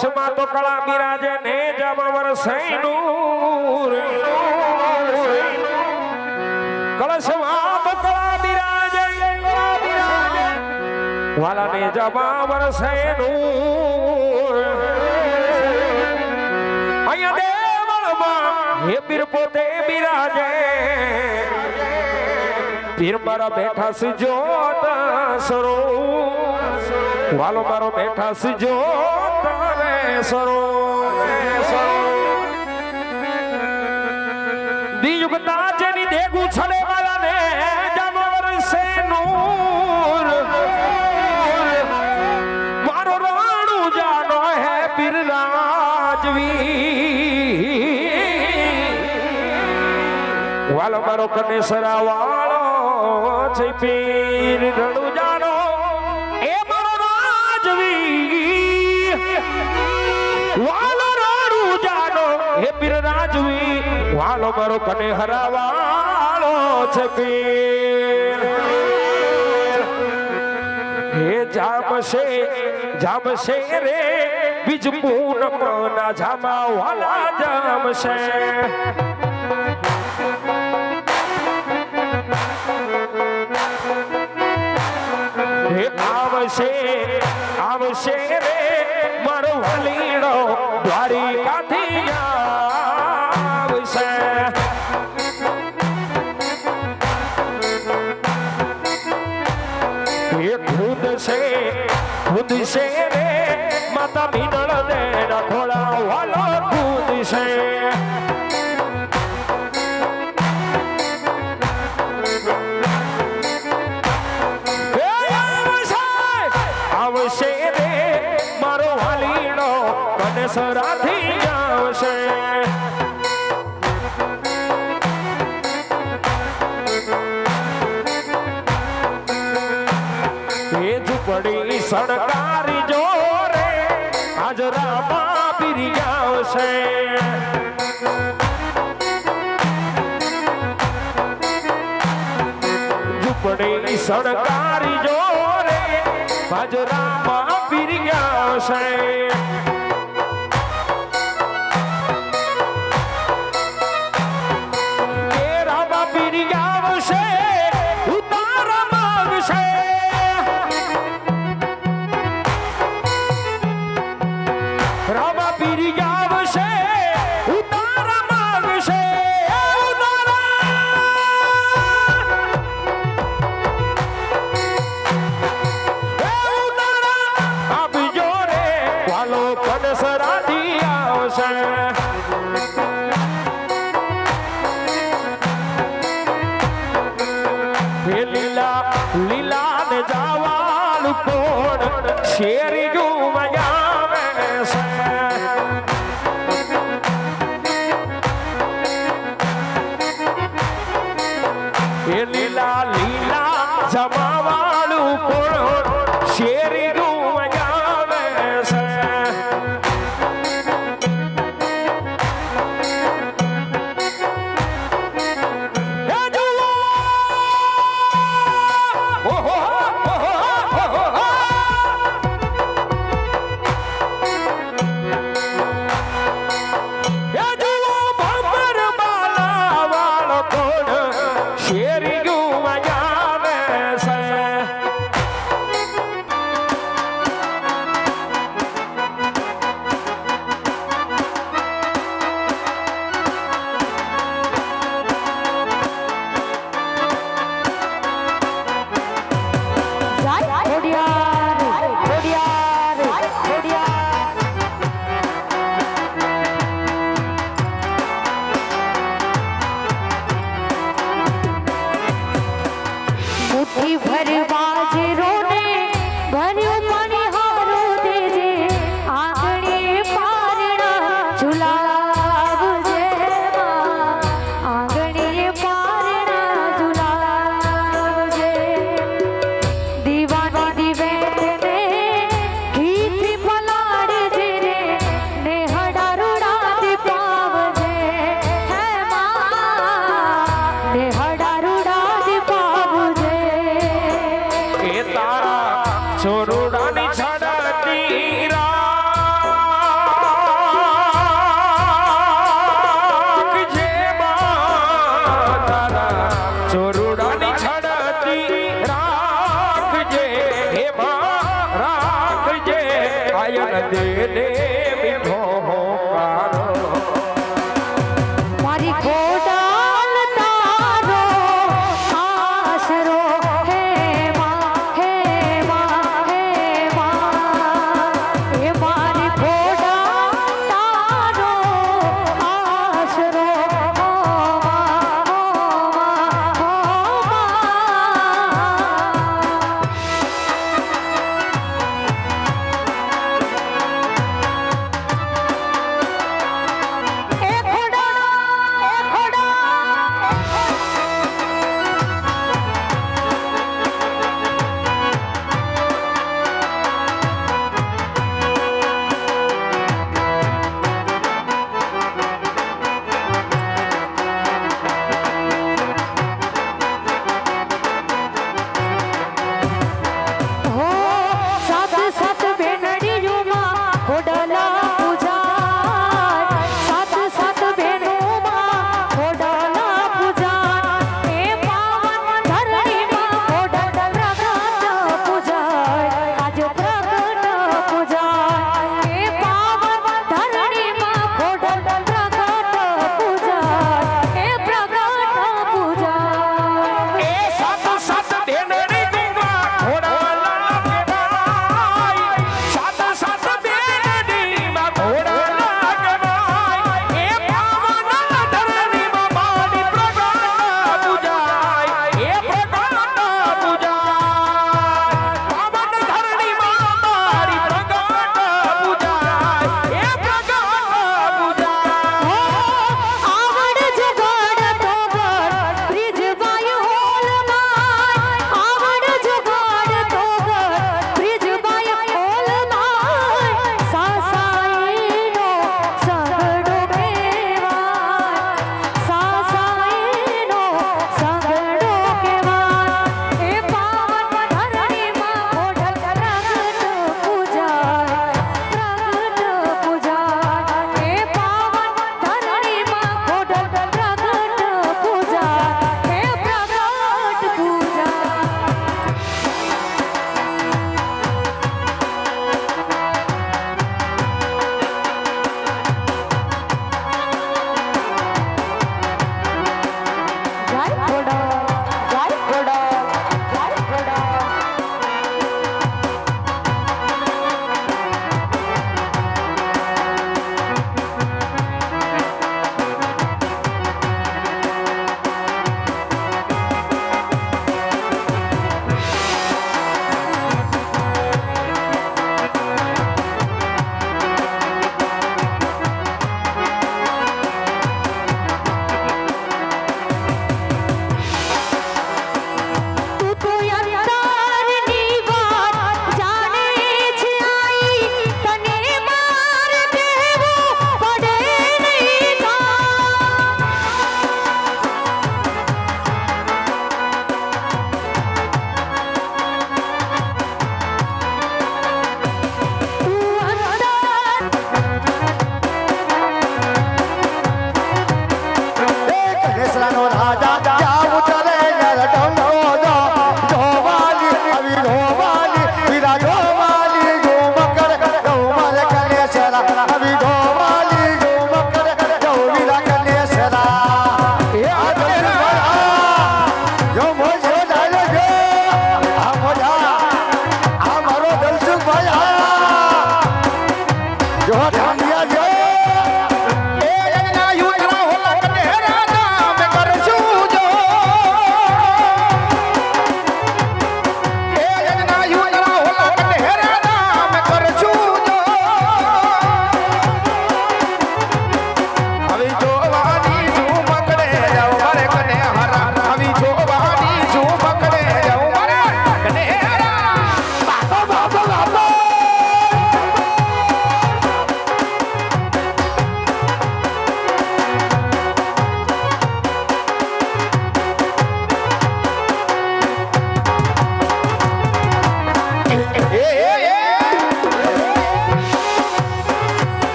કળશમાં તો કળા બિરાજે ને જમાવર સૈનૂર કળશમાં તો કળા બિરાજે વાલા ને જમાવર સૈનૂર અહીંયા દેવળમાં હે પીર પોતે બિરાજે પીર મારા બેઠા સુજોત સરો વાલો મારો બેઠા સુજોત સરો દીયુગતા જેની દેગું છડે વાલા ને જાનવર સે નૂર મારો રાણું જાનો હે પીર રાજવી વાલો મારો કનેસરા વાળો છે પીર રણું જાનો એ મારો રાજવી વાલો રાણું જાનો હે પીર રાજવી વાલો મારો કને હરાવાળો છે પીર હે જામશે રે બીજ પૂનમ ના જામા વાલા જામશે આવશે રે મારો વલીડો દ્વારિકાથી આવશે એ ખુદ છે રે માતા મીનળ દે ખોળા વાલો ખુદ છે આવશે રે મારો વાલીડો કનેસરાથી આવશે એ ઝૂંપડી સણકારી જો રે હાજરામાં પીરી આવશે ઝૂંપડી સણકારી જો હાજરામાં પીરી આવશે કેરામાં પીરી આવશે ઉતારા માંગશે રામા પીરી આવશે ઉતારા માંગશે કનેસરાથી આવશે લીલા ને જાવાલું કોણ શેરી આવે છે એ લીલા જમાવાલું કોણ શેરી ચોરુડાની છડતી રાખજે હે માં રાખજે આયન દે દે મીઠો હોકારો મારી ખોડાલ તારો આશરો હે માં હે માં હે માં હે મારી ખોડાલ તારો આશરો હો માં હો સાત સાત બેનડીઓમાં ખોડલા પૂજા સાત સાત બેનોમાં ખોડલા પૂજા એ પાવન ધરણીમાં ખોડલ પ્રગટ પૂજા આજ પ્રગટ પૂજા એ પાવન ધરણીમાં ખોડલ પ્રગટ પૂજા એ પ્રગટ પૂજા એ સાત સાત દેનડી ગુંગા ઘોડાલા કહેવાય સાત સાત દેનડીમાં ઘોડાલા કહેવાય એ પાવન ધરણીમાં મારી પ્રગટ પૂજાય એ પ્રગટ પૂજાય પાવન ધરણીમાં મારી પ્રગટ પૂજાય એ પ્રગટ પૂજાય આવડ જગાડ તો ગઢ બ્રિજબાઈ હોલમાં આવડ જગાડ તો ગઢ બ્રિજબાઈ હોલમાં સાસાઈનો સગડો કહેવાય સાસાઈનો સગડો કહેવાય એ પાવન ધરણીમાં ખોડલ પ્રગટ પૂજાય પ્રગટ પૂજાય એ પાવન ધરણીમાં ખોડલ પ્રગટ પૂજાય એ પ્રગટ પૂજાય જય ખોડલ જય ખોડલ જય ખોડલ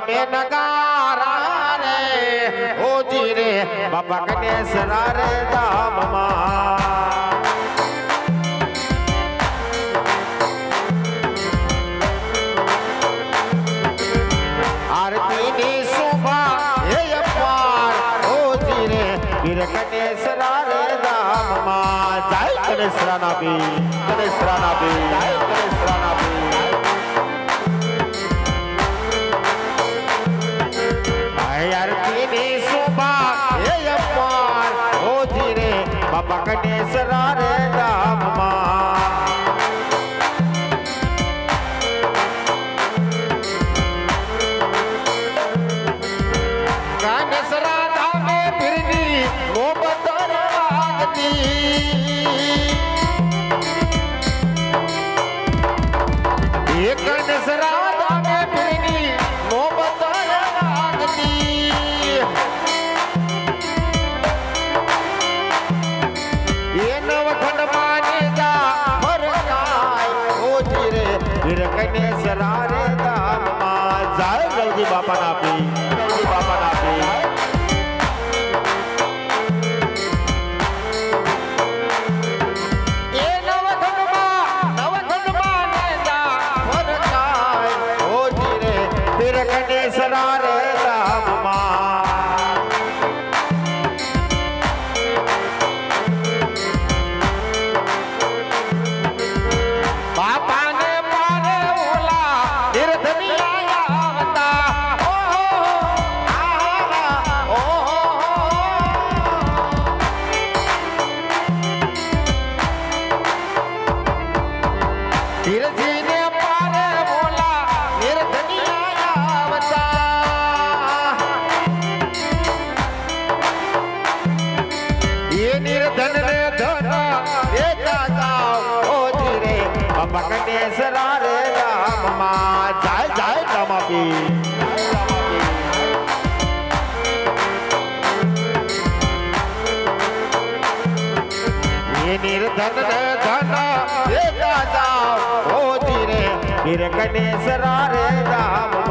તમે નગારા રે ઓજી રે બાપા ગણેશ રે ધામમાં આરતીની શોભા હે અપાર ઓજી રે વીર ગણેશ રે ધામમાં જય ગણેશ રાનાબી ગણેશ રાનાબી જય ગણેશ રાનાબી આરતીની શોભા હે અપાર ઓજી રે બાપા ગણેશ રે ધામમાં ગણેશરા ધામે ફિરની મોહબ્બત વાગતી એ ગણેશરા ધામે ફિરની મોહબ્બત વાગતી એ નવખંડ માને જા ફરકાય ઓજી રે વીર ગણેશરા રે ધામમાં જય ગલજી બાપા ના પી બાપા ના પી એ નવખંડમાં નેતા ફરકાય ઓજી રે વીર ગણેશ રે ધામમાં બાપાને પારે ઓલા નિર્ધનિયા આવતા ધીરજીને પારે બોલા નિર્ધનિયા આવતા એ નિર્ધન રે ધન દેતા જાઓ ઓજી રે બાપા ગણેશ રે ધામમાં જય જય ધમાપી એ નિર્ધન રે ધન દેતા જાઓ ઓજી રે વીર ગણેશ રે ધામ